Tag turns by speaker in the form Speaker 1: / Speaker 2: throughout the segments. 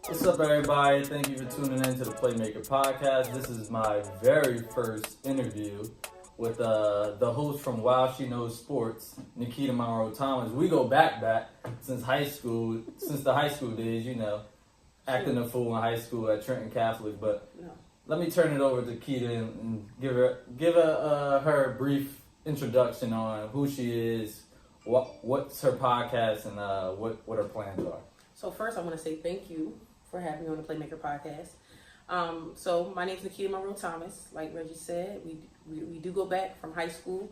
Speaker 1: What's up, everybody? Thank you for tuning in to the Playmaker podcast. This is my very first interview with the host from Wow She Knows Sports, Nakaida Monroe-Thomas. We go back since the high school days, acting a fool in high school at Trenton Catholic. But let me turn it over to Keita and give her a brief introduction on who she is, what's her podcast, and what her plans are.
Speaker 2: So first, I want to say thank you for having me on the Playmaker podcast. So my name is Nakaida Monroe-Thomas. Like Reggie said, we do go back from high school.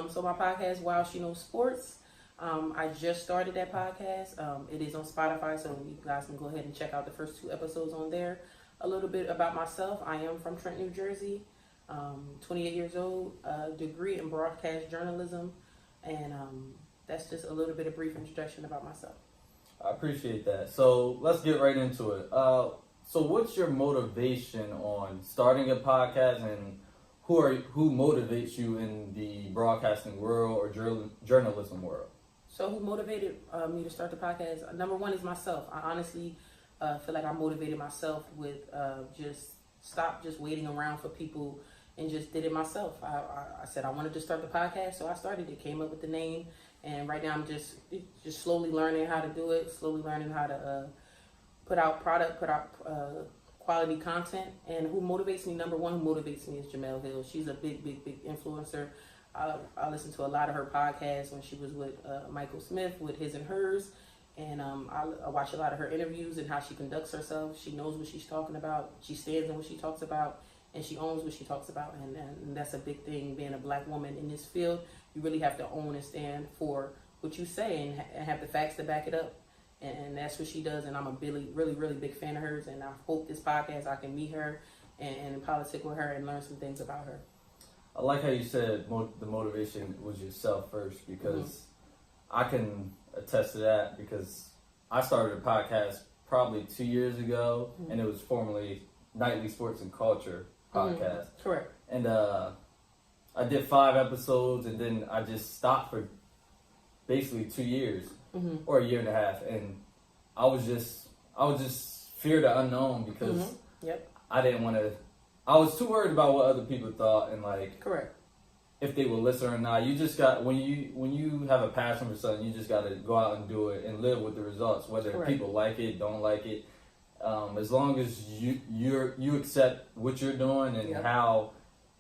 Speaker 2: So my podcast, Wow She Knows Sports. I just started that podcast. It is on Spotify, so you guys can go ahead and check out the first 2 episodes on there. A little bit about myself. I am from Trenton, New Jersey. 28 years old. Degree in broadcast journalism, and that's just a little bit of brief introduction about myself.
Speaker 1: I appreciate that. So let's get right into it. So what's your motivation on starting a podcast, and who motivates you in the broadcasting world or journalism world?
Speaker 2: So who motivated me to start the podcast? Number one is myself. I honestly feel like I motivated myself with stop just waiting around for people and just did it myself. I said I wanted to start the podcast, so I started it, came up with the name. And right now I'm just slowly learning how to do it, slowly learning how to put out quality content. And who motivates me, number one, who motivates me is Jamel Hill. She's a big influencer. I listened to a lot of her podcasts when she was with Michael Smith, with His and Hers. And I watch a lot of her interviews and how she conducts herself. She knows what she's talking about. She stands in what she talks about. And she owns what she talks about, and that's a big thing. Being a black woman in this field, you really have to own and stand for what you say and have the facts to back it up. And that's what she does, and I'm a really big fan of hers. And I hope this podcast I can meet her and politic with her and learn some things about her.
Speaker 1: I like how you said the motivation was yourself first, because I can attest to that, because I started a podcast probably 2 years ago, and it was formerly Nightly Sports and Culture podcast.
Speaker 2: Correct.
Speaker 1: And I did 5 episodes, and then I just stopped for basically 2 years or a year and a half, and I was just fear the unknown, because I didn't want to. I was too worried about what other people thought, and
Speaker 2: Correct.
Speaker 1: if they would listen or not. You just got when you have a passion for something, you just got to go out and do it and live with the results, whether people like it, don't like it. As long as you accept what you're doing and how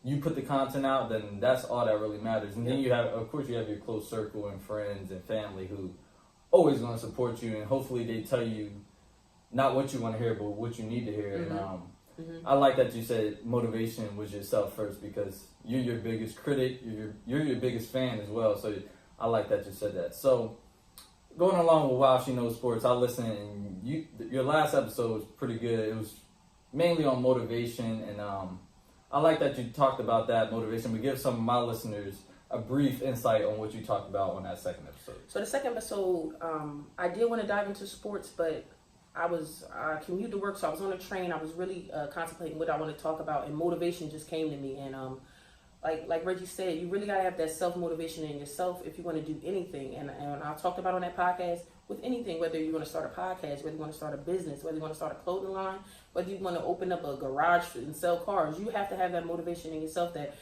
Speaker 1: you put the content out, then that's all that really matters. And then you have your close circle and friends and family who always going to support you, and hopefully they tell you not what you want to hear, but what you need to hear. And I like that you said motivation was yourself first, because you're your biggest critic, you're your biggest fan as well. So I like that you said that. So going along with Wow She Knows Sports, I listened, and your last episode was pretty good. It was mainly on motivation, and I like that you talked about that motivation. But give some of my listeners a brief insight on what you talked about on that second episode.
Speaker 2: So the second episode, I did want to dive into sports, but I commuted to work, so I was on a train. I was really contemplating what I want to talk about, and motivation just came to me. And like Reggie said, you really got to have that self-motivation in yourself if you want to do anything. And I talked about on that podcast, with anything, whether you want to start a podcast, whether you want to start a business, whether you want to start a clothing line, whether you want to open up a garage and sell cars, you have to have that motivation in yourself that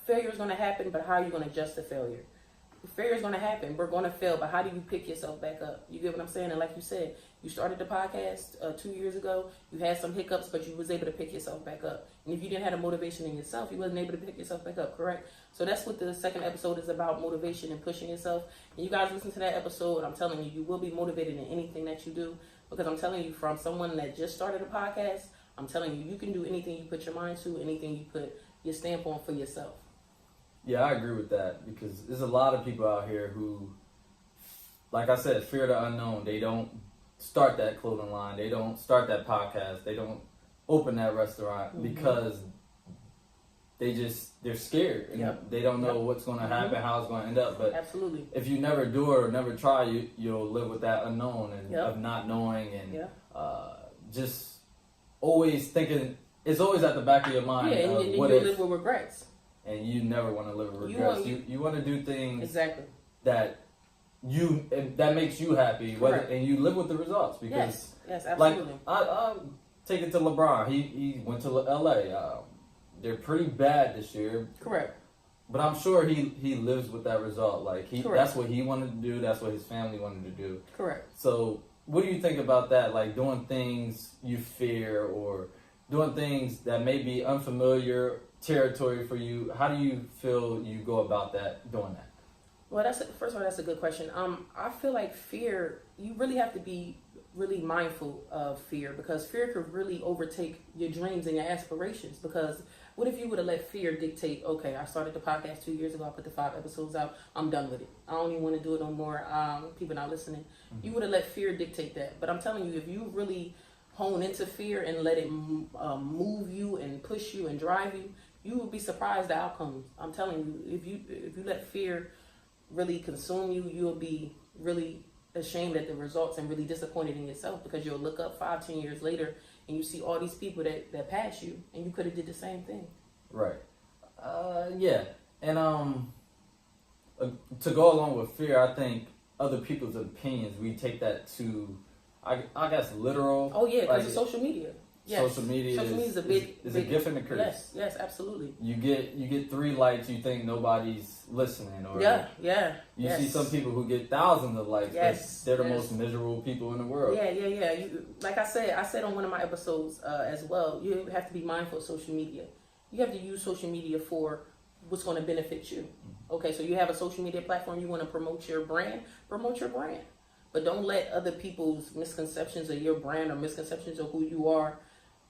Speaker 2: failure is going to happen, but how are you going to adjust the failure? Failure is going to happen. We're going to fail, but how do you pick yourself back up? You get what I'm saying? And like you said, you started the podcast 2 years ago. You had some hiccups, but you was able to pick yourself back up. And if you didn't have a motivation in yourself, you wasn't able to pick yourself back up, correct? So that's what the second episode is about, motivation and pushing yourself. And you guys listen to that episode, I'm telling you, you will be motivated in anything that you do, because I'm telling you, from someone that just started a podcast, I'm telling you, you can do anything you put your mind to, anything you put your stamp on for yourself.
Speaker 1: Yeah, I agree with that, because there's a lot of people out here who, like I said, fear the unknown. They don't start that clothing line. They don't start that podcast. They don't open that restaurant because they're scared. And they don't know what's going to happen, how it's going to end up. But
Speaker 2: absolutely,
Speaker 1: if you never do it or never try, you'll live with that unknown and of not knowing, and just always thinking, it's always at the back of your mind.
Speaker 2: Yeah, and you live with regrets.
Speaker 1: And you never want to live with regrets. You want to do things that and that makes you happy, and you live with the results because
Speaker 2: yes, absolutely.
Speaker 1: Like I take it to LeBron. He went to LA. They're pretty bad this year.
Speaker 2: Correct.
Speaker 1: But I'm sure he lives with that result. Like that's what he wanted to do. That's what his family wanted to do.
Speaker 2: Correct.
Speaker 1: So what do you think about that? Like doing things you fear or doing things that may be unfamiliar territory for you. How do you feel you go about doing that?
Speaker 2: Well, first of all, that's a good question. I feel like fear, you really have to be really mindful of fear because fear could really overtake your dreams and your aspirations. Because what if you would have let fear dictate, okay, I started the podcast 2 years ago, I put the 5 episodes out, I'm done with it. I don't even want to do it no more. People not listening. Mm-hmm. You would have let fear dictate that. But I'm telling you, if you really hone into fear and let it move you and push you and drive you, you will be surprised the outcomes. I'm telling you, if you let fear really consume you, you'll be really ashamed at the results and really disappointed in yourself because you'll look up 5-10 years later and you see all these people that pass you and you could have did the same thing.
Speaker 1: Right. Yeah. And to go along with fear, I think other people's opinions, we take that to, I guess, literal.
Speaker 2: Oh yeah, because of social media. Yes.
Speaker 1: Social media is
Speaker 2: a big
Speaker 1: a gift and a curse.
Speaker 2: Yes, absolutely.
Speaker 1: You get 3 likes, you think nobody's listening, or you see some people who get thousands of likes.
Speaker 2: Yes,
Speaker 1: they're the most miserable people in the world.
Speaker 2: Yeah. You, like I said on one of my episodes as well. You have to be mindful of social media. You have to use social media for what's going to benefit you. Okay, so you have a social media platform. You want to promote your brand. But don't let other people's misconceptions of your brand or misconceptions of who you are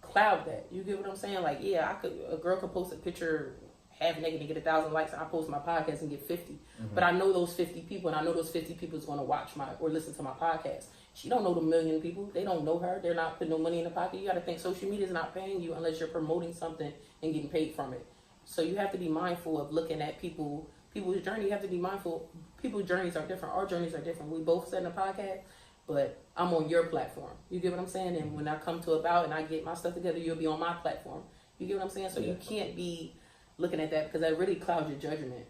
Speaker 2: cloud that. You get what I'm saying? Like, yeah, a girl could post a picture half naked and get 1,000 likes, and I post my podcast and get 50. Mm-hmm. But I know those 50 people, and I know those 50 people is going to watch or listen to my podcast. She don't know the million people. They don't know her. They're not putting no money in the pocket. You got to think social media is not paying you unless you're promoting something and getting paid from it. So you have to be mindful of looking at people's journey. You have to be mindful. People's journeys are different. Our journeys are different. We both said in a podcast, but I'm on your platform. You get what I'm saying? And when I come to and I get my stuff together, you'll be on my platform. You get what I'm saying? So you can't be looking at that because that really clouds your judgment.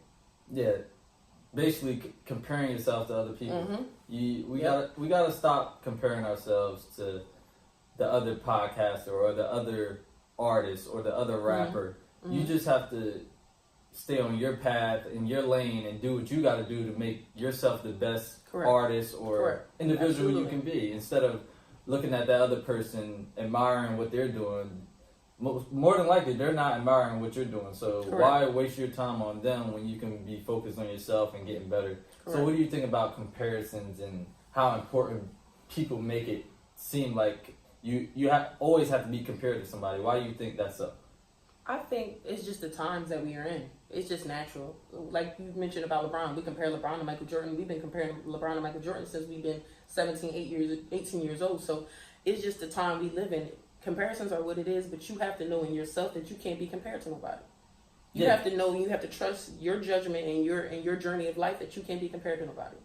Speaker 2: Yeah.
Speaker 1: Basically comparing yourself to other people. Mm-hmm. We gotta stop comparing ourselves to the other podcaster or the other artist or the other rapper. Mm-hmm. You just have to stay on your path in your lane and do what you got to do to make yourself the best artist or individual you can be, instead of looking at that other person, admiring what they're doing. More than likely, they're not admiring what you're doing. So why waste your time on them when you can be focused on yourself and getting better? So what do you think about comparisons and how important people make it seem like you always have to be compared to somebody? Why do you think that's so?
Speaker 2: I think it's just the times that we are in. It's just natural. Like you mentioned about LeBron, we compare LeBron to Michael Jordan. We've been comparing LeBron to Michael Jordan since we've been 18 years old. So it's just the time we live in. Comparisons are what it is, but you have to know in yourself that you can't be compared to nobody. You have to know, you have to trust your judgment and your journey of life that you can't be compared to nobody.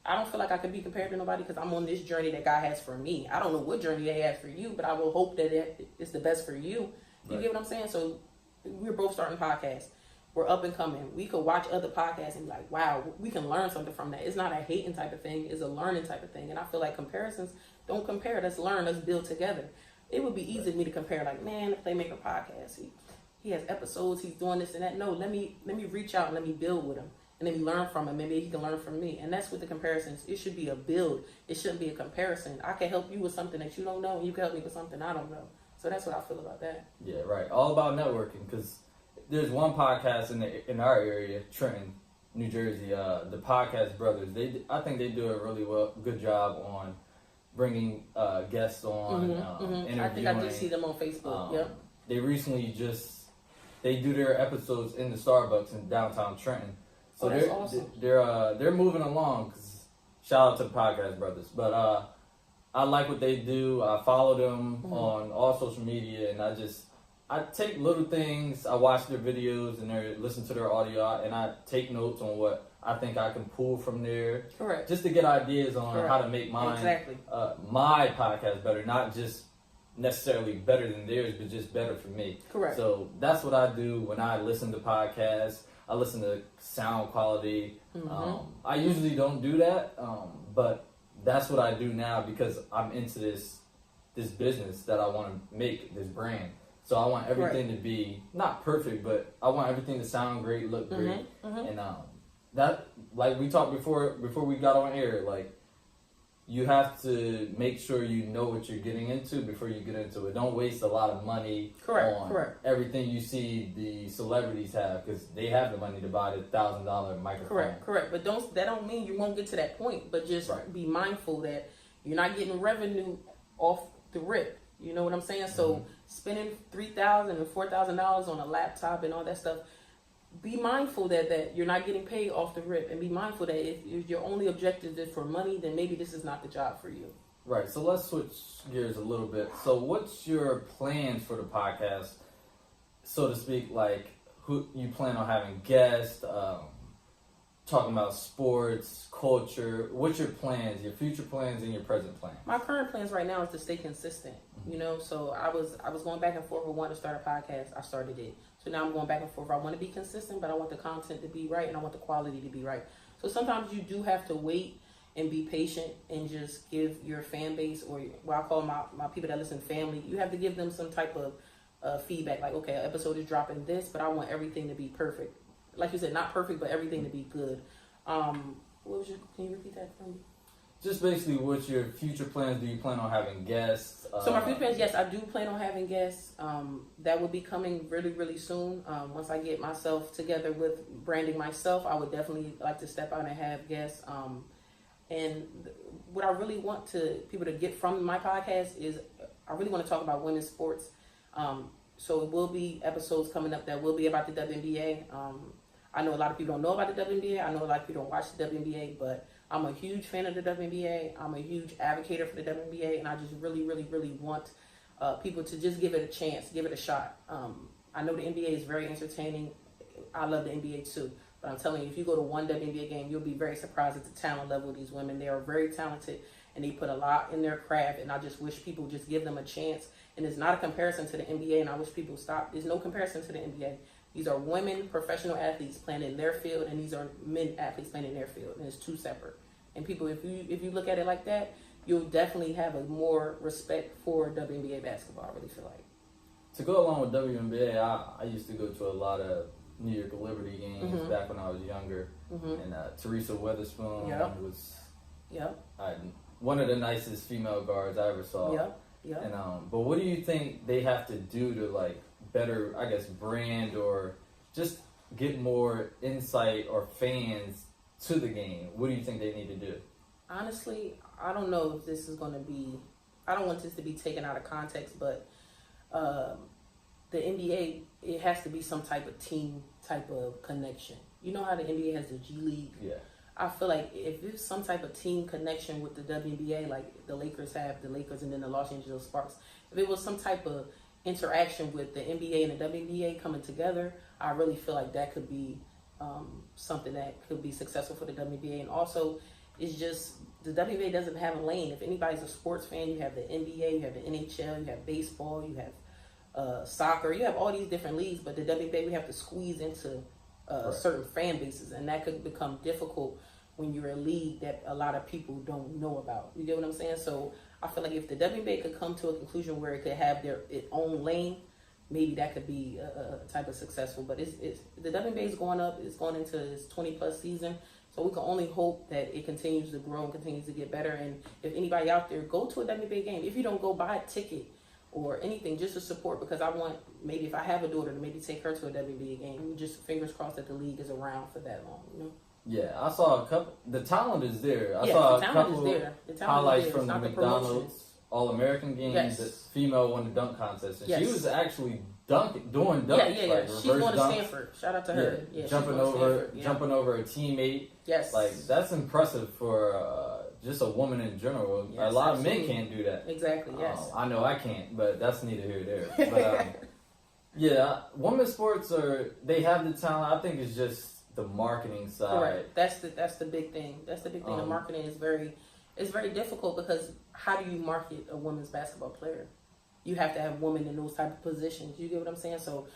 Speaker 2: I don't feel like I could be compared to nobody because I'm on this journey that God has for me. I don't know what journey they have for you, but I will hope that it's the best for you. You get what I'm saying? So we're both starting podcasts. We're up and coming. We could watch other podcasts and be like, wow, we can learn something from that. It's not a hating type of thing. It's a learning type of thing. And I feel like comparisons, don't compare. Let's learn. Let's build together. It would be easy for me to compare, like, man, the Playmaker podcast, he has episodes, he's doing this and that. No, let me reach out and let me build with him. And let me learn from him. Maybe he can learn from me. And that's what the comparisons. It should be a build. It shouldn't be a comparison. I can help you with something that you don't know, and you can help me with something I don't know. So that's what I feel about that. Yeah, right. All about networking, because there's one podcast in our area, Trenton, New Jersey, the Podcast Brothers. I think they do a really good job on bringing guests on, interviewing. I think I did see them on Facebook. Yep. They recently they do their episodes in the Starbucks in downtown Trenton. So that's awesome. They're moving along. Shout out to the Podcast Brothers, but I like what they do. I follow them on all social media, and I take little things. I watch their videos and listen to their audio, and I take notes on what I think I can pull from there. Correct. Just to get ideas on how to make mine, my podcast better, not just necessarily better than theirs, but just better for me. Correct. So that's what I do when I listen to podcasts.
Speaker 1: I listen to sound quality. I usually don't do that, but that's what I do now because I'm into this business that I want to make, this brand. So I want everything to be not perfect, but I want everything to sound great, look great, and that, like we talked before we got on air, like you have to make sure you know what you're getting into before you get into it. Don't waste a lot of money on everything you see the celebrities have because they have the money to buy the $1,000 microphone.
Speaker 2: Correct. But that don't mean you won't get to that point. But just be mindful that you're not getting revenue off the rip. You know what I'm saying? So spending $3,000 and $4,000 on a laptop and all that stuff. Be mindful that you're not getting paid off the rip, and be mindful that if your only objective is for money, then maybe this is not the job for you.
Speaker 1: Right. So let's switch gears a little bit. So what's your plans for the podcast, so to speak? Like, who you plan on having guests, talking about sports, culture? What's your plans, your future plans, and your present plans?
Speaker 2: My current plans right now is to stay consistent. You know, so I was going back and forth with wanting to start a podcast. I started it. So now I'm going back and forth. I want to be consistent, but I want the content to be right, and I want the quality to be right. So sometimes you do have to wait and be patient and just give your fan base, or what I call my people that listen, family, you have to give them some type of feedback. Like, okay, an episode is dropping this, but I want everything to be perfect. Like you said, not perfect, but everything to be good. Can you repeat that for me?
Speaker 1: Just basically, what's your future plans? Do you plan on having guests?
Speaker 2: So my future plans, yes, I do plan on having guests. That will be coming really, really soon. Once I get myself together with branding myself, I would definitely like to step out and have guests. And what I really want people to get from my podcast is I really want to talk about women's sports. So it will be episodes coming up that will be about the WNBA. I know a lot of people don't know about the WNBA. I know a lot of people don't watch the WNBA, but I'm a huge fan of the WNBA. I'm a huge advocate for the WNBA, and I just really, really, really want people to just give it a chance, give it a shot. I know the NBA is very entertaining. I love the NBA too, but I'm telling you, if you go to one WNBA game, you'll be very surprised at the talent level of these women. They are very talented, and they put a lot in their craft, and I just wish people just give them a chance. And it's not a comparison to the NBA, and I wish people stop. There's no comparison to the NBA. These are women professional athletes playing in their field, and these are men athletes playing in their field, and it's two separate. And people, if you look at it like that, you'll definitely have a more respect for WNBA basketball. I really feel like.
Speaker 1: To go along with WNBA, I used to go to a lot of New York Liberty games back when I was younger, and Teresa Weatherspoon was one of the nicest female guards I ever saw. And but what do you think they have to do to like better, I guess, brand or just get more insight or fans to the game? What do you think they need to do?
Speaker 2: Honestly, I don't know if this is going to be, I don't want this to be taken out of context, but the NBA, it has to be some type of team type of connection. You know how the NBA has the G League?
Speaker 1: Yeah.
Speaker 2: I feel like if there's some type of team connection with the WNBA, like the Lakers have, the Lakers and then the Los Angeles Sparks, if it was some type of interaction with the NBA and the WNBA coming together, I really feel like that could be something that could be successful for the WNBA. And also, it's just the WNBA doesn't have a lane. If anybody's a sports fan, you have the NBA, you have the NHL, you have baseball, you have soccer, you have all these different leagues, but the WNBA, we have to squeeze into certain fan bases, and that could become difficult when you're a league that a lot of people don't know about. You get what I'm saying? So I feel like if the WNBA could come to a conclusion where it could have its own lane, maybe that could be a type of successful. But it's the WNBA is going up. It's going into its 20-plus season. So we can only hope that it continues to grow and continues to get better. And if anybody out there, go to a WNBA game. If you don't go, buy a ticket or anything just to support, because I want, maybe if I have a daughter, to maybe take her to a WNBA game. Just fingers crossed that the league is around for that long, you know?
Speaker 1: Yeah, I saw a couple. The talent is there. I
Speaker 2: saw
Speaker 1: a couple highlights from the McDonald's All-American games.
Speaker 2: Yes.
Speaker 1: The female won the dunk contest, and she was actually doing dunks.
Speaker 2: Like she's going to Stanford. Shout out to her. Yeah,
Speaker 1: jumping over a teammate.
Speaker 2: Yes,
Speaker 1: like that's impressive for just a woman in general.
Speaker 2: Yes,
Speaker 1: a lot of men can't do that.
Speaker 2: Exactly. Yes.
Speaker 1: I know I can't, but that's neither here nor there. But yeah, women's sports they have the talent. I think it's just the marketing side.
Speaker 2: Correct. That's the big thing. That's the big thing. The marketing is very difficult, because how do you market a women's basketball player? You have to have women in those type of positions. You get what I'm saying? So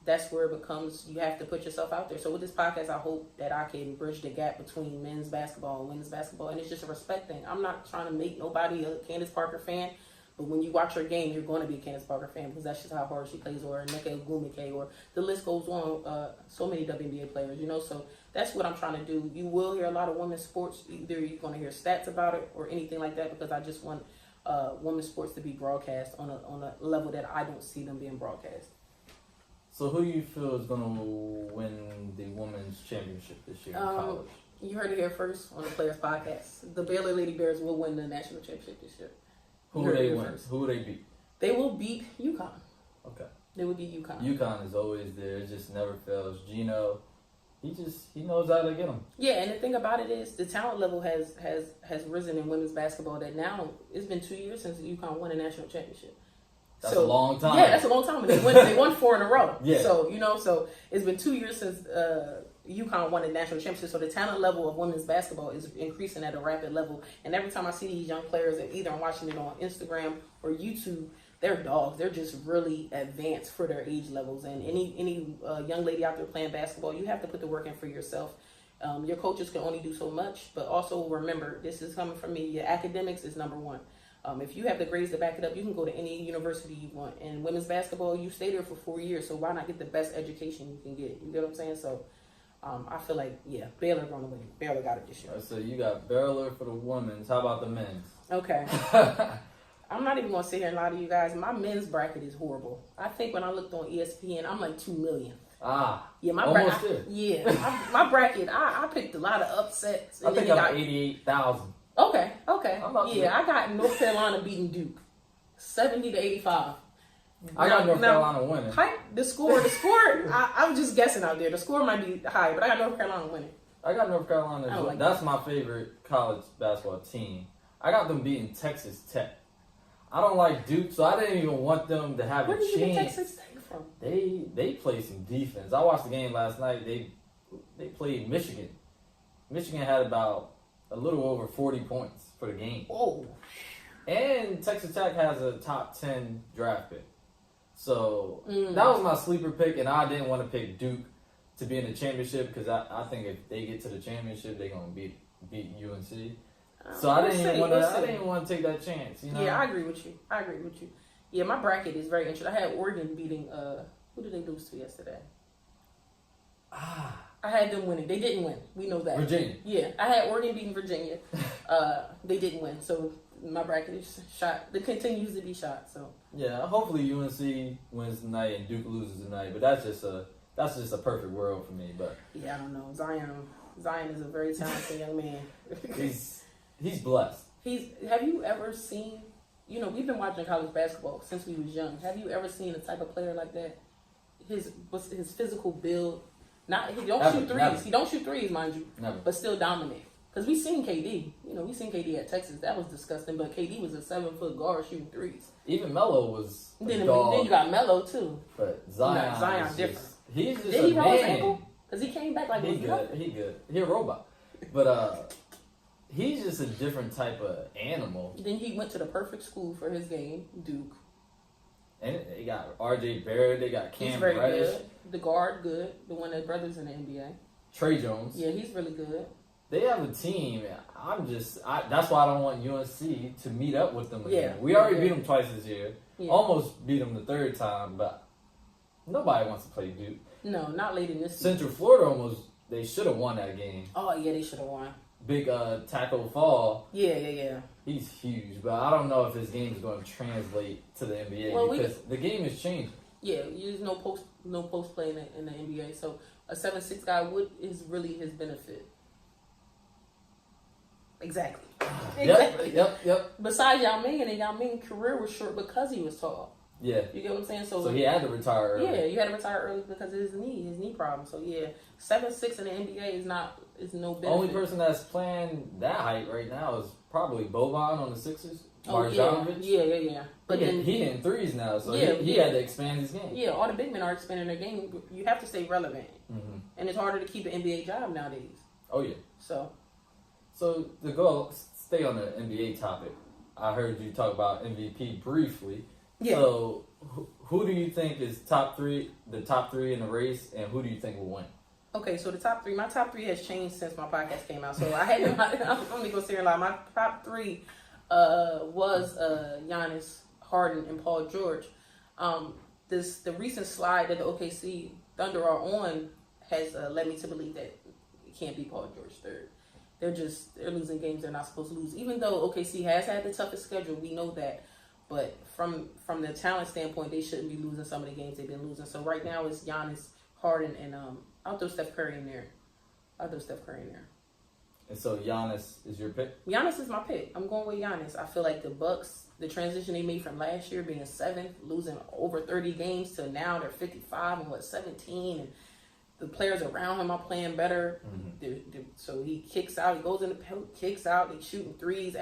Speaker 2: That's where it becomes, you have to put yourself out there. So with this podcast, I hope that I can bridge the gap between men's basketball and women's basketball. And it's just a respect thing. I'm not trying to make nobody a Candace Parker fan, but when you watch her game, you're going to be a Candace Parker fan because that's just how hard she plays, or Nakaida, or the list goes on. So many WNBA players, So that's what I'm trying to do. You will hear a lot of women's sports. Either you're going to hear stats about it or anything like that, because I just want women's sports to be broadcast on a level that I don't see them being broadcast.
Speaker 1: So who do you feel is going to win the women's championship this year in college?
Speaker 2: You heard it here first on the Players Podcast. The Baylor Lady Bears will win the national championship this year.
Speaker 1: Who will they win? First. Who will they beat?
Speaker 2: They will beat UConn.
Speaker 1: Okay.
Speaker 2: They will beat UConn.
Speaker 1: UConn is always there. It just never fails. Gino, he knows how to get them.
Speaker 2: Yeah, and the thing about it is the talent level has risen in women's basketball. That now it's been 2 years since UConn won a national championship.
Speaker 1: That's a long time.
Speaker 2: Yeah, that's a long time. They won 4 in a row.
Speaker 1: Yeah.
Speaker 2: So, so it's been 2 years since UConn won a national championship. So the talent level of women's basketball is increasing at a rapid level. And every time I see these young players, either I'm watching it on Instagram or YouTube, they're dogs. They're just really advanced for their age levels. And any young lady out there playing basketball, you have to put the work in for yourself. Your coaches can only do so much. But also remember, this is coming from me, your academics is number one. If you have the grades to back it up, you can go to any university you want. And women's basketball, you stay there for 4 years, so why not get the best education you can get? You get what I'm saying? So I feel like, Baylor going to win. Baylor got it this year.
Speaker 1: So you got Baylor for the women's. How about the men's?
Speaker 2: Okay. I'm not even going to sit here and lie to you guys. My men's bracket is horrible. I think when I looked on ESPN, I'm like 2 million.
Speaker 1: Yeah, my bracket.
Speaker 2: My bracket, I picked a lot of upsets.
Speaker 1: I think I'm 88,000.
Speaker 2: Okay. I got North Carolina beating Duke, 70-85.
Speaker 1: I got North Carolina winning.
Speaker 2: The score. I'm just guessing out there. The score might be high, but I got North Carolina winning.
Speaker 1: I got North Carolina. That's my favorite college basketball team. I got them beating Texas Tech. I don't like Duke, so I didn't even want them to have a chance. Where did you get Texas Tech from? They played some defense. I watched the game last night. They played Michigan. Michigan had about a little over 40 points for the game.
Speaker 2: Oh.
Speaker 1: And Texas Tech has a top 10 draft pick. So that was my sleeper pick, and I didn't want to pick Duke to be in the championship because I think if they get to the championship, they're going to beat UNC. So I didn't want to take that chance.
Speaker 2: Yeah, I agree with you. Yeah, my bracket is very interesting. I had Oregon beating, who did they lose to yesterday? I had them winning. They didn't win. We know that.
Speaker 1: Virginia.
Speaker 2: Yeah, I had Oregon beating Virginia. They didn't win. So my bracket is shot. It continues to be shot. So
Speaker 1: yeah, hopefully UNC wins tonight and Duke loses tonight. But that's just a perfect world for me. But
Speaker 2: yeah, I don't know. Zion is a very talented young man.
Speaker 1: He's blessed.
Speaker 2: Have you ever seen? We've been watching college basketball since we was young. Have you ever seen a type of player like that? His physical build. He don't shoot threes. Never. He don't shoot threes, mind you.
Speaker 1: Never.
Speaker 2: But still dominate. Because we seen KD. We seen KD at Texas. That was disgusting. But KD was a 7-foot guard shooting threes.
Speaker 1: Even Melo was.
Speaker 2: Then you got Melo too.
Speaker 1: But Zion
Speaker 2: different.
Speaker 1: He's just
Speaker 2: Did he roll his ankle? Because he came back like
Speaker 1: he good. He good. He a robot. But he's just a different type of animal.
Speaker 2: Then he went to the perfect school for his game, Duke.
Speaker 1: And they got R.J. Barrett. They got Cam
Speaker 2: He's very
Speaker 1: Reddish.
Speaker 2: good. The guard, good. The one that brothers in the NBA.
Speaker 1: Trey Jones.
Speaker 2: Yeah, he's really good.
Speaker 1: They have a team. That's why I don't want UNC to meet up with them again.
Speaker 2: Yeah.
Speaker 1: We already beat them twice this year.
Speaker 2: Yeah.
Speaker 1: Almost beat them the third time, but nobody wants to play Duke.
Speaker 2: No, not late in this season.
Speaker 1: Central Florida they should have won that game.
Speaker 2: Oh, yeah, they should have won.
Speaker 1: Big Taco Fall.
Speaker 2: Yeah.
Speaker 1: He's huge, but I don't know if his game is going to translate to the NBA because the game is changing.
Speaker 2: Yeah, there's no post play in the NBA, so a 7'6" guy is really his benefit. Exactly.
Speaker 1: Yep.
Speaker 2: Besides Yao Ming, and Yao Ming's career was short because he was tall.
Speaker 1: Yeah.
Speaker 2: You get what I'm saying?
Speaker 1: So he had to retire early.
Speaker 2: Yeah, you had to retire early because of his knee problem. So yeah, 7'6" in the NBA is no benefit.
Speaker 1: Only person that's playing that height right now is probably Boban on the Sixers.
Speaker 2: Marjanovic. Yeah. But
Speaker 1: he hitting threes now, so he had to expand his game.
Speaker 2: Yeah, all the big men are expanding their game. You have to stay relevant, and it's harder to keep an NBA job nowadays.
Speaker 1: Oh yeah.
Speaker 2: So
Speaker 1: to stay on the NBA topic, I heard you talk about MVP briefly.
Speaker 2: Yeah.
Speaker 1: So who do you think is the top three in the race, and who do you think will win?
Speaker 2: Okay, so my top three has changed since my podcast came out. So I had I'm only gonna say a lot. My top three was Giannis, Harden, and Paul George. The recent slide that the OKC Thunder are on has led me to believe that it can't be Paul George third. They're losing games they're not supposed to lose. Even though OKC has had the toughest schedule, we know that. But from the talent standpoint, they shouldn't be losing some of the games they've been losing. So right now it's Giannis, Harden, and I'll throw Steph Curry in there.
Speaker 1: And so Giannis is your pick?
Speaker 2: Giannis is my pick. I'm going with Giannis. I feel like the Bucks, the transition they made from last year being 7th, losing over 30 games to now they're 55 and 17, and the players around him are playing better. So he kicks out, he goes in the paint, kicks out, he's shooting threes.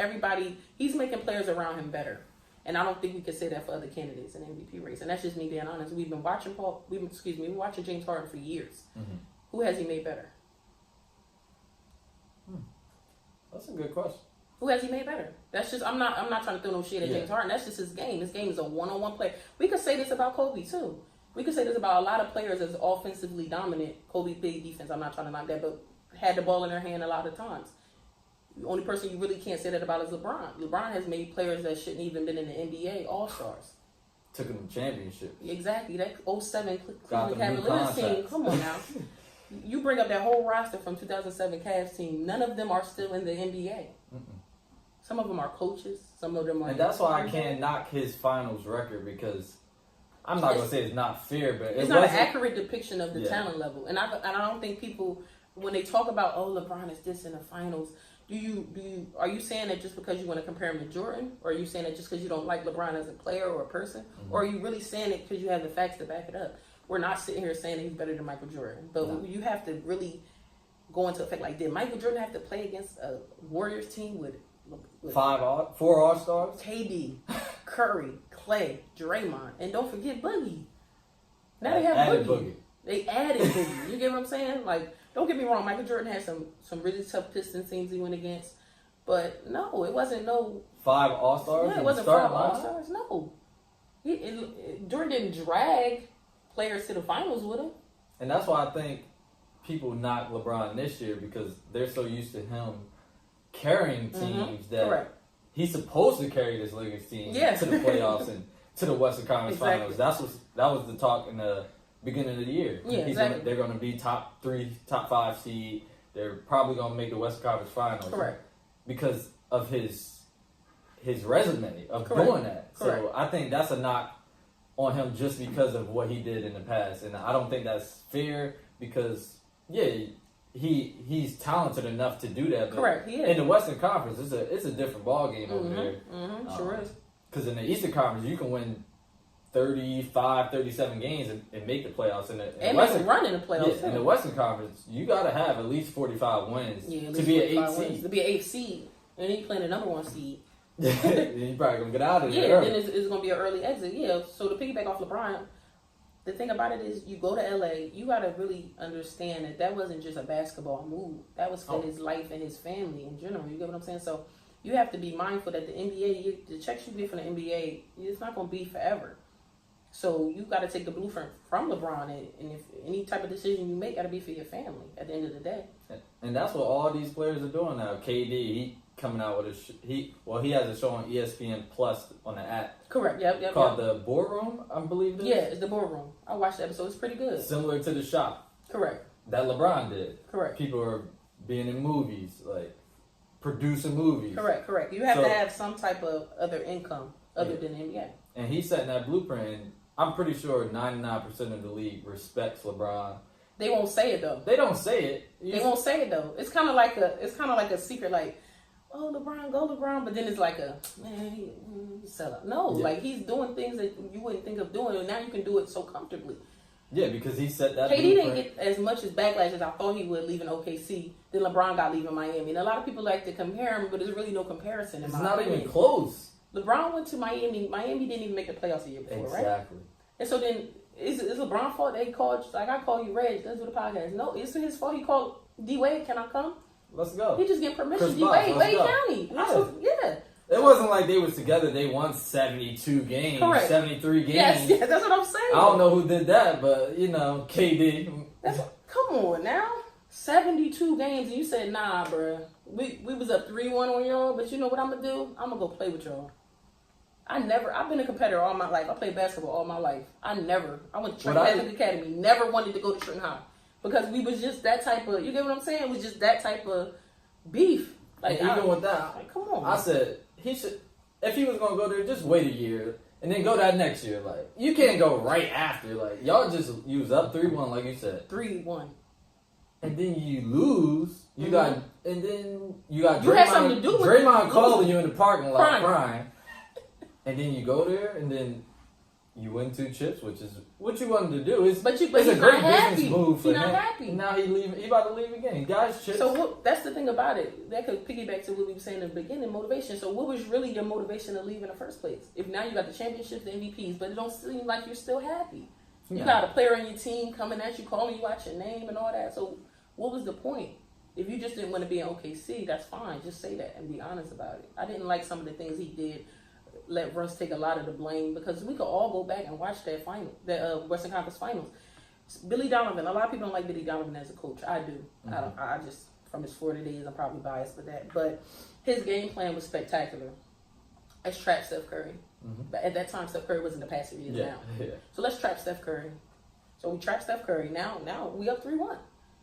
Speaker 2: He's making players around him better. And I don't think we can say that for other candidates in the MVP race. And that's just me being honest. We've been watching watching James Harden for years. Who has he made better?
Speaker 1: That's a good question.
Speaker 2: Who has he made better? That's just I'm not trying to throw no shit at James Harden. That's just his game. His game is a one-on-one play. We could say this about Kobe too. We could say this about a lot of players as offensively dominant. Kobe played defense. I'm not trying to knock that, but had the ball in their hand a lot of times. The only person you really can't say that about is LeBron. LeBron has made players that shouldn't even been in the NBA All-Stars.
Speaker 1: Took them to championship.
Speaker 2: Exactly. That 07 Cleveland Cavaliers team. Come on now. You bring up that whole roster from 2007 Cavs team. None of them are still in the NBA. Some of them are coaches. Some of them are.
Speaker 1: And that's why I can't knock his finals record, because I'm not going to say it's not fair, but
Speaker 2: it's not an accurate depiction of the talent level. And I don't think people, when they talk about, LeBron is this in the finals, are you saying that just because you want to compare him to Jordan, or are you saying that just because you don't like LeBron as a player or a person, or are you really saying it because you have the facts to back it up? We're not sitting here saying that he's better than Michael Jordan, but you have to really go into effect. Like, did Michael Jordan have to play against a Warriors team with
Speaker 1: 4 All-Stars?
Speaker 2: KD, Curry, Clay, Draymond, and don't forget Boogie. Now they have Boogie. They added Boogie. You get what I'm saying? Like, don't get me wrong. Michael Jordan had some really tough Pistons teams he went against, but no, it wasn't
Speaker 1: 5 All-Stars.
Speaker 2: Yeah, it wasn't 5 All-Stars. No, Jordan didn't drag players to the finals with him.
Speaker 1: And that's why I think people knock LeBron this year, because they're so used to him carrying teams that he's supposed to carry this Lakers team to the playoffs and to the Western Conference Finals. That was the talk in the beginning of the year.
Speaker 2: Yeah, exactly.
Speaker 1: They're going to be top 3, top 5 seed. They're probably going to make the Western Conference Finals.
Speaker 2: Correct.
Speaker 1: Because of his resume of doing that.
Speaker 2: Correct.
Speaker 1: So I think that's a knock on him just because of what he did in the past. And I don't think that's fair, because, he's talented enough to do that. But
Speaker 2: correct, he is.
Speaker 1: In the Western Conference, it's a different ball game over there.
Speaker 2: Sure is.
Speaker 1: Because in the Eastern Conference, you can win 35, 37 games and make the playoffs. And
Speaker 2: make a run in the playoffs.
Speaker 1: In the Western Conference, you got to have at least 45 wins to be an 8 seed.
Speaker 2: To be an 8th seed. And then you play the number 1 seed.
Speaker 1: Then you're probably going to get out of there.
Speaker 2: Yeah, then it's going to be an early exit. Yeah, so to piggyback off LeBron, the thing about it is, you go to LA, you got to really understand that wasn't just a basketball move. That was for his life and his family in general. You get what I'm saying? So you have to be mindful that the NBA, the checks you get from the NBA, it's not going to be forever. So you got to take the blueprint from LeBron, and if any type of decision you make, got to be for your family at the end of the day.
Speaker 1: And that's what all these players are doing now. KD, he coming out with he has a show on ESPN Plus on the app.
Speaker 2: Correct. Yep.
Speaker 1: Called The Boardroom, I believe it is.
Speaker 2: Yeah, it's The Boardroom. I watched the episode. It's pretty good.
Speaker 1: Similar to The Shop.
Speaker 2: Correct.
Speaker 1: That LeBron did.
Speaker 2: Correct.
Speaker 1: People are being in movies, like producing movies.
Speaker 2: Correct. You have to have some type of other income other than NBA.
Speaker 1: And he's setting that blueprint. And I'm pretty sure 99% of the league respects LeBron.
Speaker 2: They won't say it though.
Speaker 1: They don't say it.
Speaker 2: They won't say it though. It's kind of like a secret, like, oh, LeBron, go LeBron, but then it's like he sell out. No, like, he's doing things that you wouldn't think of doing, and now you can do it so comfortably.
Speaker 1: Yeah, because he set that.
Speaker 2: KD didn't get as much as backlash as I thought he would leaving OKC. Then LeBron got leaving Miami, and a lot of people like to compare him, but there's really no comparison.
Speaker 1: It's not even close.
Speaker 2: LeBron went to Miami. Miami didn't even make the playoffs the year before, right?
Speaker 1: Exactly. And
Speaker 2: so then, is LeBron's fault that he called, like, I call you Reg, let's do the podcast? No, it's his fault he called D-Wade, can I come?
Speaker 1: Let's go.
Speaker 2: He just get permission. D-Wade, Wade County.
Speaker 1: Yeah.
Speaker 2: Yeah.
Speaker 1: It wasn't like they was together. They won 72 games,
Speaker 2: Correct.
Speaker 1: 73 games.
Speaker 2: Yes, that's what I'm saying.
Speaker 1: I don't know who did that, but KD.
Speaker 2: Come on now. 72 games, and you said, nah, bruh. We was up 3-1 on y'all, but you know what I'm going to do? I'm going to go play with y'all. I've been a competitor all my life. I played basketball all my life. I went to Trenton Athletic Academy. Never wanted to go to Trenton High. Because we was just that type of, you get what I'm saying? It was just that type of beef. Like,
Speaker 1: and even with that,
Speaker 2: like, come on.
Speaker 1: I said, if he was going to go there, just wait a year. And then go that next year. Like, you can't go right after. Like, y'all you was up 3-1, like you said.
Speaker 2: 3-1.
Speaker 1: And then you lose. You got Draymond.
Speaker 2: You had something to do with
Speaker 1: Draymond calling you in the parking lot crying. And then you go there, and then you win 2 chips, which is what you wanted to do. It's a great business move for him.
Speaker 2: He's not happy.
Speaker 1: Now he about to leave again. Guys, chips.
Speaker 2: So that's the thing about it. That could piggyback to what we were saying in the beginning, motivation. So what was really your motivation to leave in the first place? If now you got the championships, the MVPs, but it don't seem like you're still happy. You got a player on your team coming at you, calling you out your name and all that. So what was the point? If you just didn't want to be in OKC, that's fine. Just say that and be honest about it. I didn't like some of the things he did. Let Russ take a lot of the blame because we could all go back and watch that the Western Conference Finals. Billy Donovan. A lot of people don't like Billy Donovan as a coach. I do. Mm-hmm. I just from his 40 days, I'm probably biased with that. But his game plan was spectacular. Let's trap Steph Curry. Mm-hmm. But at that time, Steph Curry wasn't the passer he is now. Yeah. So let's trap Steph Curry. So we trap Steph Curry. Now we up 3-1.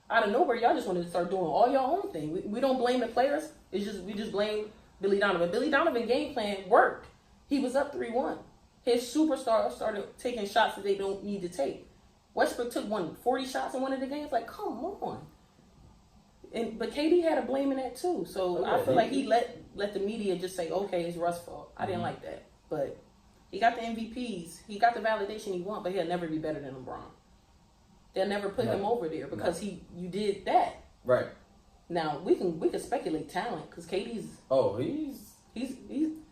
Speaker 2: Out of nowhere, y'all just wanted to start doing all your own thing. We don't blame the players. We just blame Billy Donovan. Billy Donovan game plan worked. He was up 3-1. His superstars started taking shots that they don't need to take. Westbrook took 40 shots in one of the games. Like, come on. But KD had a blame in that too. So I feel like he let the media just say, okay, it's Russ' fault. I didn't like that. But he got the MVPs. He got the validation he wants, but he'll never be better than LeBron. They'll never put him over there because you did that. Right. Now we can speculate talent because KD's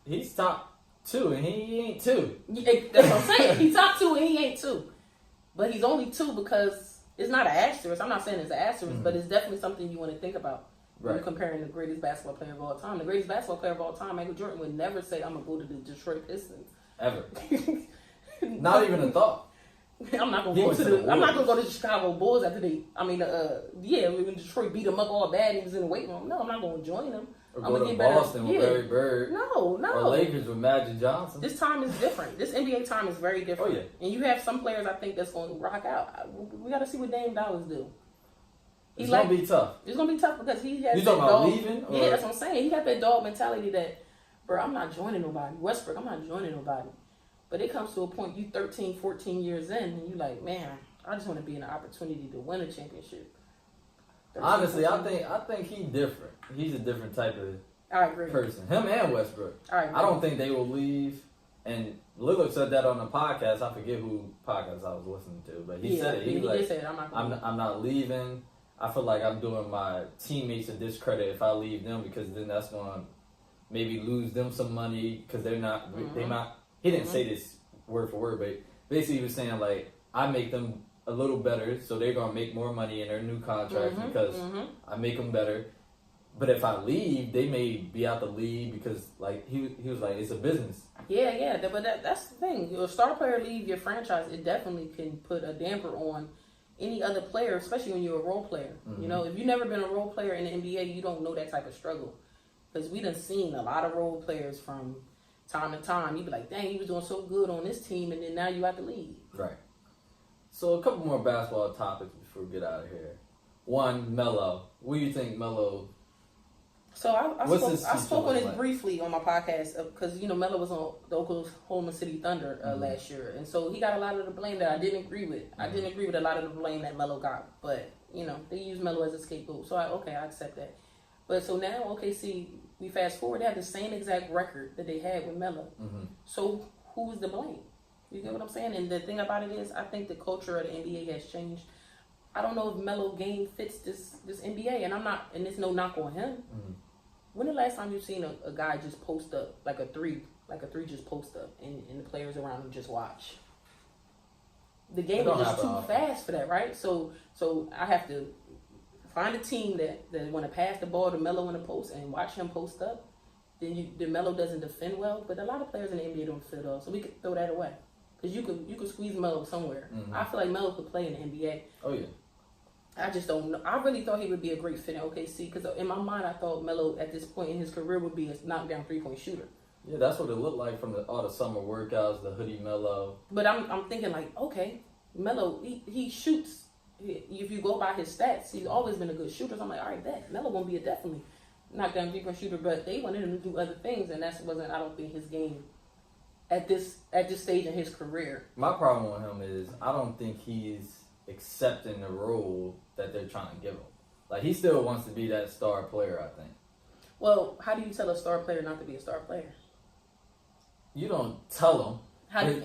Speaker 1: he's top 2 and he ain't 2.
Speaker 2: That's what I'm saying. He's top 2 and he ain't 2. But he's only 2 because it's not an asterisk. I'm not saying it's an asterisk, but it's definitely something you want to think about when you're comparing the greatest basketball player of all time. The greatest basketball player of all time, Michael Jordan, would never say, I'm going to go to the Detroit Pistons.
Speaker 1: Ever. Not even a thought.
Speaker 2: I'm not gonna go to the Chicago Bulls after when Detroit beat him up all bad and he was in the weight room. No, I'm not gonna join them.
Speaker 1: Or go to Boston with Larry Bird.
Speaker 2: No.
Speaker 1: Or Lakers with Magic Johnson.
Speaker 2: This time is different. This NBA time is very different. Oh, yeah. And you have some players I think that's gonna rock out. We gotta see what Dame Dollars do.
Speaker 1: It's gonna be tough.
Speaker 2: It's gonna be tough because he has.
Speaker 1: You talking about leaving?
Speaker 2: Yeah, that's what I'm saying. He got that dog mentality that, bro, I'm not joining nobody. Westbrook, I'm not joining nobody. But it comes to a point, you 13, 14 years in, and you like, man, I just want to be in an opportunity to win a championship.
Speaker 1: Honestly, I think he's different. He's a different type of person. Him and Westbrook. I don't think they will leave. And Lillard said that on the podcast. I forget who podcast I was listening to, but he said it. He was like, I'm not leaving. I feel like I'm doing my teammates a discredit if I leave them because then that's going to maybe lose them some money because they're not. He didn't say this word for word, but basically he was saying, like, I make them a little better, so they're going to make more money in their new contracts because I make them better. But if I leave, they may be out the league because, like, he was like, it's a business. Yeah,
Speaker 2: but that's the thing. Your star player leave your franchise, it definitely can put a damper on any other player, especially when you're a role player. Mm-hmm. You know, if you've never been a role player in the NBA, you don't know that type of struggle. Because we done seen a lot of role players from time to time. You be like, dang, he was doing so good on this team, and then now you out the league.
Speaker 1: Right. So a couple more basketball topics before we get out of here. One, Melo. What do you think Melo?
Speaker 2: So I spoke on this briefly on my podcast because Melo was on the Oklahoma City Thunder last year, and so he got a lot of the blame that I didn't agree with. I didn't agree with a lot of the blame that Melo got, but they used Melo as a scapegoat, so I accept that. But so now OKC, we fast forward, they have the same exact record that they had with Melo. Mm-hmm. So who's to blame? You get what I'm saying? And the thing about it is, I think the culture of the NBA has changed. I don't know if Melo game fits this NBA, and there's no knock on him. Mm-hmm. When the last time you've seen a guy just post up like a three just post up, and the players around him just watch? The game is just too fast for that, right? So I have to find a team that want to pass the ball to Melo in the post and watch him post up. then Melo doesn't defend well. But a lot of players in the NBA don't defend well, so we could throw that away. Because you could squeeze Melo somewhere. Mm-hmm. I feel like Melo could play in the NBA.
Speaker 1: Oh, yeah.
Speaker 2: I just don't know. I really thought he would be a great fit in OKC because in my mind, I thought Melo at this point in his career would be a knockdown 3-point shooter.
Speaker 1: Yeah, that's what it looked like from all the summer workouts, the hoodie Melo.
Speaker 2: But I'm thinking like, okay, Melo, he shoots. If you go by his stats, he's always been a good shooter. So I'm like, all right, that Melo gonna be a definitely knockdown 3-point shooter. But they wanted him to do other things, and that wasn't, I don't think, his game at this stage in his career.
Speaker 1: My problem with him is I don't think he's accepting the role that they're trying to give him. Like, he still wants to be that star player, I think.
Speaker 2: Well, how do you tell a star player not to be a star player?
Speaker 1: You don't tell him.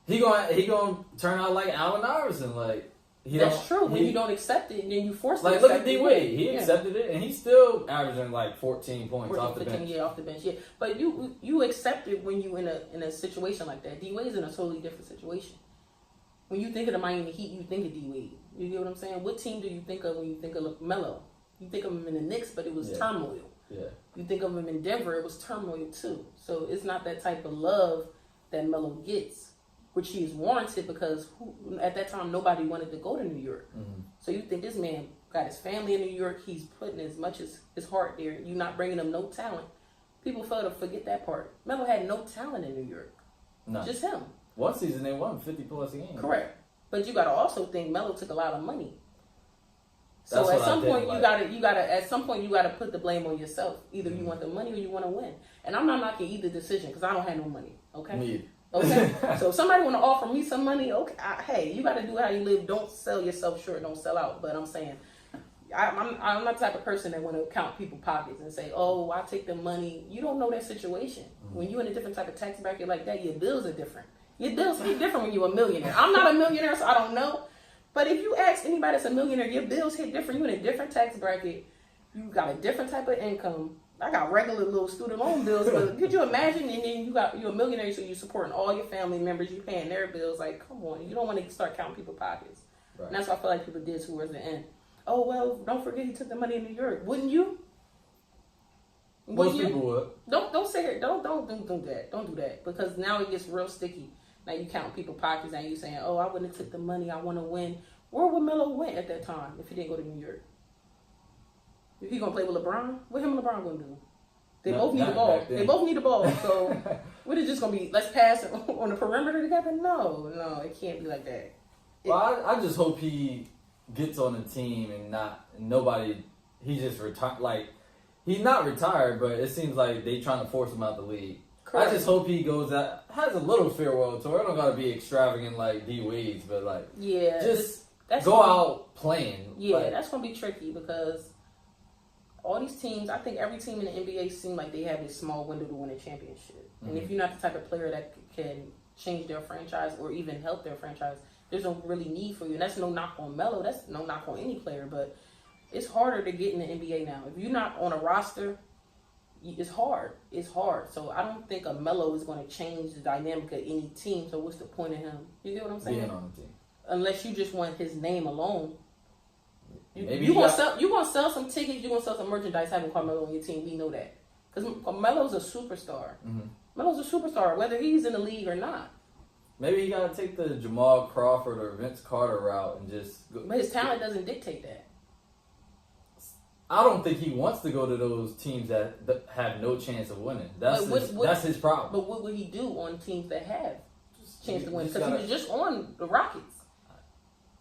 Speaker 1: He gonna turn out like Allen Iverson. Like,
Speaker 2: that's true. When you don't accept it, and then you force it.
Speaker 1: Like, look at D-Wade. He accepted it, and he's still averaging like 14 points off the bench.
Speaker 2: Yeah, off the bench. Yeah, but you accept it when you in a situation like that. D-Wade's in a totally different situation. When you think of the Miami Heat, you think of D-Wade. You get what I'm saying? What team do you think of when you think of Melo? You think of him in the Knicks, but it was turmoil.
Speaker 1: Yeah.
Speaker 2: You think of him in Denver, it was turmoil too. So it's not that type of love that Melo gets, which he is warranted because at that time nobody wanted to go to New York. Mm-hmm. So you think this man got his family in New York, he's putting as much as his heart there. You're not bringing him no talent. People fail to forget that part. Melo had no talent in New York. No. Just him.
Speaker 1: One season they won 50+ games.
Speaker 2: Correct. But you gotta also think Melo took a lot of money. So at some point you gotta put the blame on yourself. Either you want the money or you want to win. And I'm not knocking either decision because I don't have no money. Okay.
Speaker 1: Me.
Speaker 2: Okay. So if somebody want to offer me some money, okay. Hey, you got to do how you live. Don't sell yourself short. Don't sell out. But I'm saying, I'm not the type of person that want to count people's pockets and say, oh, I take the money. You don't know that situation. Mm-hmm. When you're in a different type of tax bracket like that, your bills are different. Your bills hit different when you're a millionaire. I'm not a millionaire, so I don't know. But if you ask anybody that's a millionaire, your bills hit different. You're in a different tax bracket. You got a different type of income. I got regular little student loan bills, but could you imagine? And then you're a millionaire, so you're supporting all your family members. You're paying their bills. Like, come on, you don't want to start counting people's pockets. Right. And that's what I feel like people did towards the end. Oh well, don't forget he took the money in New York. Wouldn't you?
Speaker 1: Most people would.
Speaker 2: Don't say it. Don't do that. Don't do that because now it gets real sticky. Now you count people's pockets and you saying, oh, I wouldn't have took the money. I want to win. Where would Melo went at that time if he didn't go to New York? If he gonna play with LeBron, what him and LeBron gonna do? They both need the ball. They both need the ball. So what is just gonna be? Let's pass on the perimeter together? No, it can't be like that.
Speaker 1: Well, I just hope he gets on the team and nobody. He just retired. Like, he's not retired, but it seems like they trying to force him out the league. Correct. I just hope he goes out, has a little farewell tour. It don't gotta be extravagant like D Wade's, but like that's go out playing.
Speaker 2: Yeah, like, that's gonna be tricky because all these teams, I think every team in the NBA seem like they have this small window to win a championship. Mm-hmm. And if you're not the type of player that can change their franchise or even help their franchise, there's no really need for you. And that's no knock on Melo. That's no knock on any player. But it's harder to get in the NBA now. If you're not on a roster, it's hard. It's hard. So I don't think a Melo is going to change the dynamic of any team. So what's the point of him? You get what I'm saying?
Speaker 1: Being on the team. Unless
Speaker 2: you just want his name alone. You're gonna sell some tickets. You're gonna sell some merchandise having Carmelo on your team. We know that because Melo's a superstar. Mm-hmm. Melo's a superstar, whether he's in the league or not.
Speaker 1: Maybe he gotta take the Jamal Crawford or Vince Carter route and just go.
Speaker 2: But his talent doesn't dictate that.
Speaker 1: I don't think he wants to go to those teams that have no chance of winning. That's his problem.
Speaker 2: But what would he do on teams that have chance to win? Because he was just on the Rockets.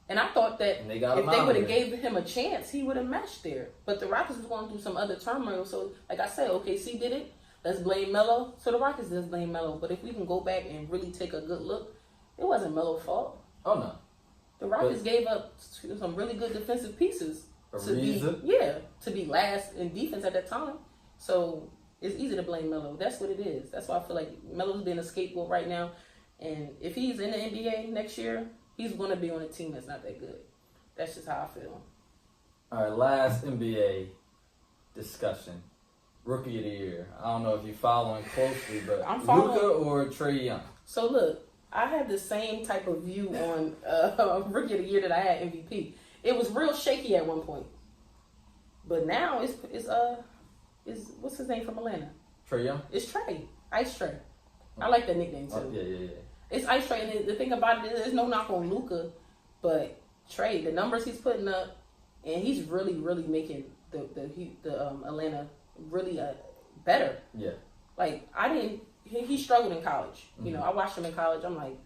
Speaker 2: And I thought that if they would have gave him a chance, he would have matched there. But the Rockets was going through some other turmoil. So, like I said, OKC did it. Let's blame Melo. So the Rockets does blame Melo. But if we can go back and really take a good look, it wasn't Melo's fault.
Speaker 1: Oh, no.
Speaker 2: The Rockets gave up some really good defensive pieces. To be last in defense at that time. So it's easy to blame Melo. That's what it is. That's why I feel like Melo's being a scapegoat right now. And if he's in the NBA next year, he's going to be on a team that's not that good. That's just how I feel.
Speaker 1: All right, last NBA discussion. Rookie of the Year. I don't know if you're following closely, but Luka or Trae Young?
Speaker 2: So look, I had the same type of view on Rookie of the Year that I had MVP. It was real shaky at one point. But now it's what's his name from Atlanta?
Speaker 1: Trae Young?
Speaker 2: It's Trae. Ice Trae. I like that nickname too.
Speaker 1: Yeah.
Speaker 2: It's Ice Trae, and the thing about it is, there's no knock on Luka, but Trae, the numbers he's putting up, and he's really, really making the Atlanta really better.
Speaker 1: Yeah.
Speaker 2: Like he struggled in college. You know, I watched him in college. I'm like,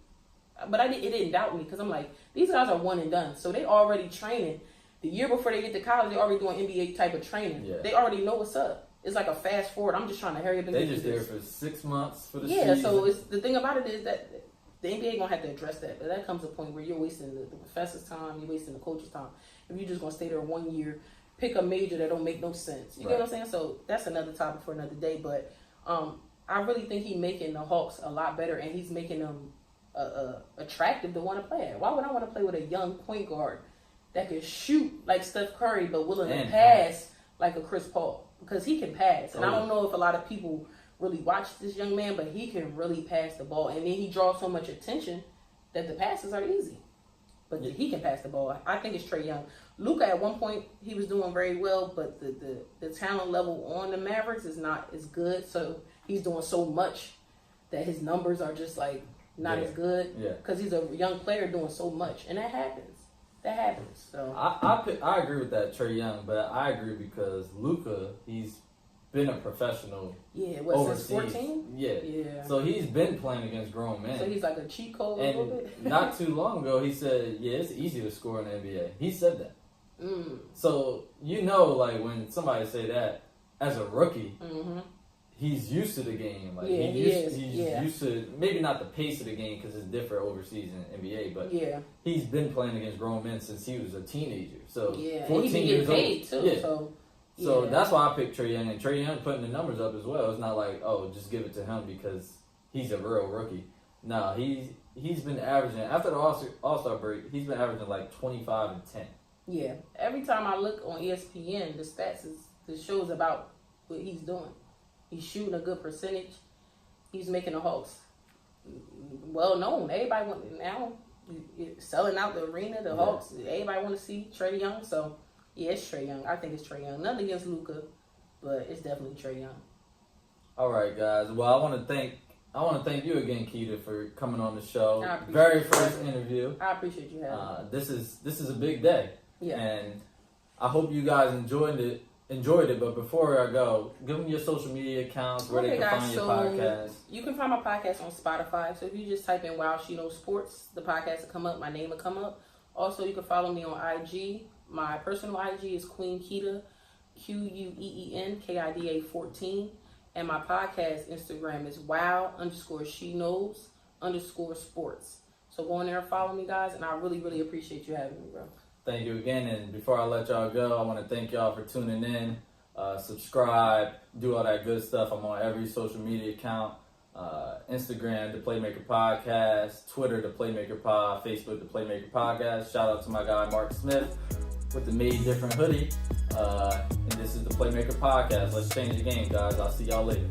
Speaker 2: but it didn't doubt me because I'm like, these guys are one and done, so they already training. The year before they get to college, they already doing NBA type of training. Yeah. They already know what's up. It's like a fast forward. I'm just trying to hurry up and
Speaker 1: they
Speaker 2: get
Speaker 1: just
Speaker 2: there
Speaker 1: for 6 months for the
Speaker 2: season.
Speaker 1: season.
Speaker 2: So the thing about it is that the NBA gonna have to address that. But that comes a point where you're wasting the professor's time, you're wasting the coach's time. If you're just gonna stay there 1 year, pick a major that don't make no sense. You get what I'm saying? So that's another topic for another day. But I really think he's making the Hawks a lot better, and he's making them attractive to want to play at. Why would I want to play with a young point guard that can shoot like Steph Curry but willing to pass like a Chris Paul? Because he can pass. And I don't know if a lot of people really watch this young man, but he can really pass the ball. And then he draws so much attention that the passes are easy. But he can pass the ball. I think it's Trae Young. Luka, at one point, he was doing very well, but the talent level on the Mavericks is not as good. So he's doing so much that his numbers are just like not as good. Yeah. Because he's a young player doing so much. And that happens. So
Speaker 1: I agree with that, Trae Young, but I agree because Luka, he's been a professional.
Speaker 2: Yeah,
Speaker 1: overseas.
Speaker 2: Since 14?
Speaker 1: Yeah. So he's been playing against grown men.
Speaker 2: So he's like a cheat code a little bit.
Speaker 1: Not too long ago, he said, it's easy to score in the NBA. He said that. So like when somebody say that as a rookie, he's used to the game. Like he's used to maybe not the pace of the game because it's different overseas in NBA, but he's been playing against grown men since he was a teenager. So 14 years old.
Speaker 2: Too, yeah.
Speaker 1: So that's why I picked Trae Young, and Trae Young putting the numbers up as well. It's not like, just give it to him because he's a real rookie. No, he's been averaging after the All-Star break. He's been averaging like 25 and 10.
Speaker 2: Yeah, every time I look on ESPN, the stats shows about what he's doing. He's shooting a good percentage. He's making the Hawks well known. Everybody now selling out the arena. The Hawks. Everybody want to see Trae Young. So it's Trae Young. I think it's Trae Young. Nothing against Luka, but it's definitely Trae Young.
Speaker 1: All right, guys. Well, I want to thank you again, Keita, for coming on the show.
Speaker 2: Very
Speaker 1: first interview.
Speaker 2: I appreciate you having me.
Speaker 1: This is a big day.
Speaker 2: Yeah.
Speaker 1: And I hope you guys enjoyed it, but before I go, give them your social media accounts where they can find your podcast.
Speaker 2: You can find my podcast on Spotify. So if you just type in Wow She Knows Sports, the podcast will come up. My name will come up. Also, you can follow me on IG. My personal IG is Queen Keita, QUEEN KIDA 14. And my podcast Instagram is wow_she_knows_sports. So go in there and follow me, guys. And I really, really appreciate you having me, bro.
Speaker 1: Thank you again. And before I let y'all go, I want to thank y'all for tuning in. Subscribe, do all that good stuff. I'm on every social media account. Instagram, The Playmaker Podcast. Twitter, The Playmaker Pod. Facebook, The Playmaker Podcast. Shout out to my guy, Mark Smith, with the Made Different hoodie. And this is The Playmaker Podcast. Let's change the game, guys. I'll see y'all later.